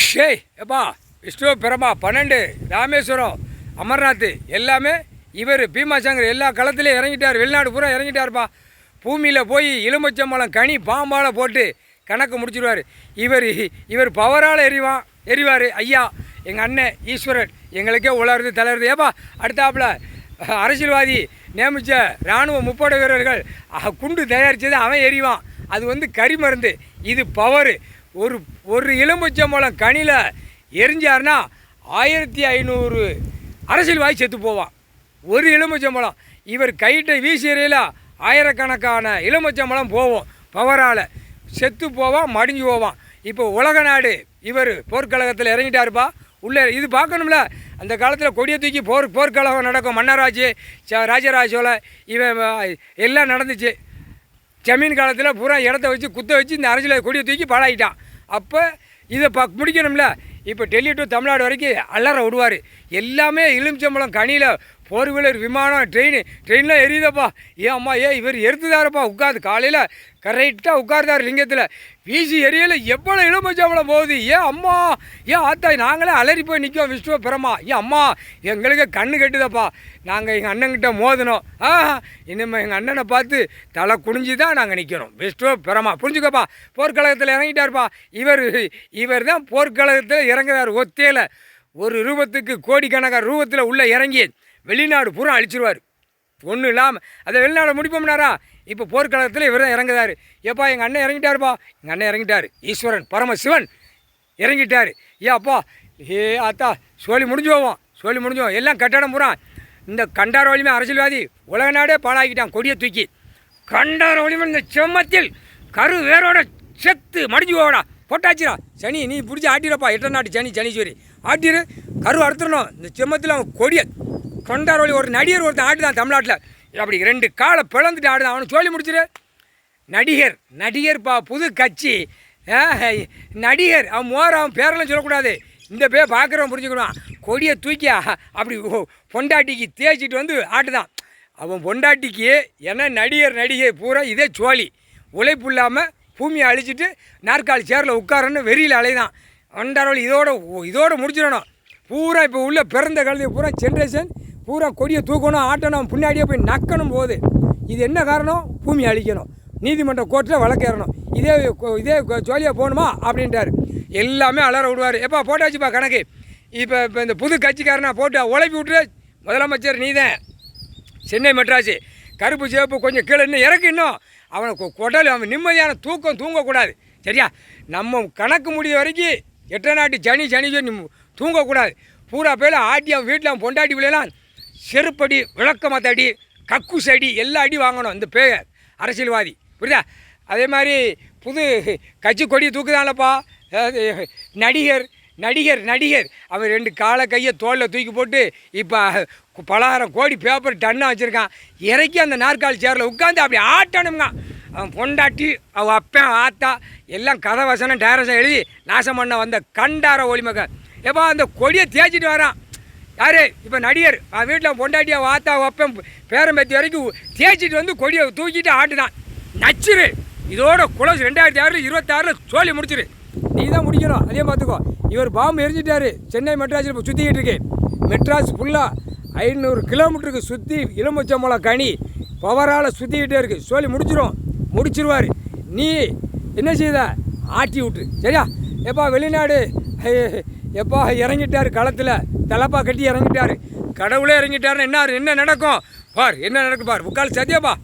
ஷேய் எப்பா விஷ்ணு பிரமா 12 ராமேஸ்வரம் அமர்நாத் எல்லாமே இவர் பீமாசங்கர் எல்லா களத்துலேயும் இறங்கிட்டார். வெளிநாடு பூரா இறங்கிட்டார்ப்பா. பூமியில் போய் எலுமிச்சம்பழம் கனி பாம்பால் போட்டு கணக்கு முடிச்சிடுவார். இவர் பவரால் எறிவார். ஐயா எங்கள் அண்ணன் ஈஸ்வரன் எங்களுக்கே உலருது தளருது. ஏப்பா அடுத்தாப்புல அரசியல்வாதி நியமித்த இராணுவ முப்படை வீரர்கள் குண்டு தயாரித்தது அவன் எறிவான். அது கறி மருந்து. இது பவரு. ஒரு எலுமிச்சம்பழம் கனியில் எரிஞ்சார்னா 1500 அரசியல்வாதி செத்து போவான். ஒரு எலுமிச்சம்பழம் இவர் கைட்டை வீசி எறியல ஆயிரக்கணக்கான எலுமிச்சம்பழம் போவோம். பவரால் செத்து போவான், மடிஞ்சு போவான். இப்போ உலக நாடு இவர் போர்க்கழகத்தில் இறங்கிட்டாருப்பா. உள்ளே இது பார்க்கணும்ல. அந்த காலத்தில் கொடியை தூக்கி போர்க்கழகம் நடக்கும். மன்னராஜ் ராஜராஜ சோழ இவன் எல்லாம் நடந்துச்சு. ஜமீன் காலத்தில் பூரா இடத்த வச்சு குத்த வச்சு இந்த அரசியல் கொடியை தூக்கி பாழாயிட்டான். அப்போ இதை முடிக்கணும்ல. இப்போ டெல்லி டு தமிழ்நாடு வரைக்கும் அலற விடுவார். எல்லாமே எலுமிச்சம்பழம் கனியில் போர் வீலர் விமானம் ட்ரெயினில் எரியுதப்பா. அம்மா இவர் எரித்துதாரப்பா. உட்காந்து காலையில் கரெக்டாக உட்கார்ந்தார் லிங்கத்தில். வீசி எரியலை எவ்வளோ எலுமிச்சம்பழம் போகுது. அம்மா ஆத்தா நாங்களே அலறி போய் நிற்கும். விஷ்ணு பிரமா அம்மா எங்களுக்கு கண்ணு கட்டுதப்பா. நாங்கள் எங்கள் அண்ணங்கிட்ட மோதினோம். இனிமேல் எங்கள் அண்ணனை பார்த்து தலை குனிஞ்சு தான் நாங்கள் நிற்கணும். விஷ்ணு பிரமா புரிஞ்சுக்கப்பா. போர்க்கழகத்தில் இறங்கிட்டார்ப்பா. இவர் தான் போர்க்கழகத்தில் இறங்குறார். ஒத்தையில் ஒரு ரூபத்துக்கு கோடிக்கணக்கான ரூபத்தில் உள்ளே இறங்கி வெளிநாடு பூரா அழிச்சிருவார். ஒன்றும் இல்லாமல் அதை வெளிநாடு முடிப்போம்னாரா. இப்போ போர்க்காலத்தில் இவர் தான் இறங்குதார். எப்பா எங்கள் அண்ணன் இறங்கிட்டாருப்பா. எங்கள் அண்ணன் இறங்கிட்டார். ஈஸ்வரன் பரமசிவன் இறங்கிட்டார். அப்பா ஆத்தா சோழி முடிஞ்சோம். எல்லாம் கட்டடம் பூரா இந்த கண்டார வலிமை அரசியல்வாதி உலக நாடே பாழாக்கிட்டான். கொடியை தூக்கி கண்டார வலிமை இந்த செம்மத்தில் கரு வேரோட செத்து மடிஞ்சு போடா போட்டாச்சுரா. சனி நீ பிடிச்சி ஆட்டிடப்பா. 8 நாட்டு சனீஸ்வரி ஆட்டிரு. கரு அறுத்துடணும். இந்த செம்மத்தில் அவன் கொடியை கண்டார வழி ஒரு நடிகர் ஒருத்தன் ஆட்டுதான் தமிழ்நாட்டில். அப்படி 2 காலை பிளந்துட்டு ஆடுதான். அவனை சொல்லி முடிச்சிரு. நடிகர்ப்பா. புது கட்சி நடிகர். அவன் பேரெல்லாம் சொல்லக்கூடாது. இந்த பேர் பார்க்குறவன் புரிஞ்சுக்கணும். கொடியை தூக்கி அப்படி பொண்டாட்டிக்கு தேய்ச்சிட்டு ஆட்டுதான். அவன் பொண்டாட்டிக்கு ஏன்னா நடிகை பூரா இதே சோழி. உழைப்பு இல்லாமல் பூமியை அழிச்சிட்டு நாற்காலி சேரில் உட்காரன்னு வெறியில் அலைதான். கண்டார இதோட முடிச்சிடணும் பூரா. இப்போ உள்ள பிறந்த காலத்துக்கு பூரா ஜென்ரேஷன் பூரா கொடியை தூக்கணும், ஆட்டணும், பின்னாடியே போய் நக்கணும் போகுது. இது என்ன காரணம்? பூமி அழிக்கணும். நீதிமன்ற கோர்ட்டில் வழக்கேறணும். இதே ஜோலியாக போகணுமா அப்படின்ட்டார். எல்லாமே அலற விடுவார். எப்பா போட்டாச்சுப்பா கணக்கு. இப்போ இந்த புது கட்சிக்காரனா போட்டு உழைப்பி விட்டுரு. முதலமைச்சர் நீதான். சென்னை மெட்ராஸு கருப்பு சிவப்பு கொஞ்சம் கீழே இன்னும் இறக்கு. இன்னும் அவனை கொடல் அவன் நிம்மதியான தூக்கம் தூங்கக்கூடாது. சரியா? நம்ம கணக்கு முடிய வரைக்கும் 8 நாட்டு சனி தூங்கக்கூடாது. பூரா பேர் ஆட்டி அவன் வீட்டில் அவன் பொண்டாட்டி பிள்ளைலாம் செருப்படி விளக்கமத்தடி கக்குசடி எல்லா அடி வாங்கணும். இந்த அரசியல்வாதி புரியுதா? அதே மாதிரி புது கட்சி கொடியை தூக்குதான்லப்பா. நடிகர் அவன் 2 காலை கையை தோளில் தூக்கி போட்டு இப்போ 1000 கோடி பேப்பர் டன்னாக வச்சுருக்கான். இறக்கி அந்த நாற்காலி சேரில் உட்காந்து அப்படி ஆட்டணுங்க. அவன் பொண்டாட்டி அவன் அப்பன் ஆத்தா எல்லாம் கதை வசனம் டைரக்ஷன் எழுதி நாசம் பண்ண வந்த கண்டார ஒளிமகன். எப்போ அந்த கொடியை தேய்ச்சிட்டு வரான். யார்? இப்போ நடிகர் வீட்டில் பொண்டாட்டியை ஆத்தா அப்பன் பேரம்பேத்தி வரைக்கும் தேய்ச்சிட்டு கொடியை தூக்கிட்டு ஆட்டுதான். நச்சிரு. இதோட குளம் 2026 சோழி முடிச்சிரு. நீ தான் முடிக்கணும். அதே பார்த்துக்கோ. இவர் பாம்பு எரிஞ்சிட்டாரு. சென்னை மெட்ராஸில் இப்போ சுற்றிக்கிட்டு இருக்கு. மெட்ராஸ் ஃபுல்லாக 500 கிலோமீட்டருக்கு சுற்றி எலுமிச்சம்பழம் கனி பவரால் சுற்றிக்கிட்டே இருக்குது. சோழி முடிச்சிருவார். நீ என்ன செய்த? ஆட்டி விட்டு. சரியா? எப்பா வெளிநாடு எப்பா இறங்கிட்டார். களத்தில் தலப்பா கட்டி இறங்கிட்டார். கடவுளே இறங்கிட்டாருன்னு என்ன நடக்கும் பார். என்ன நடக்கும் பார். முக்கால் சத்தியப்பா.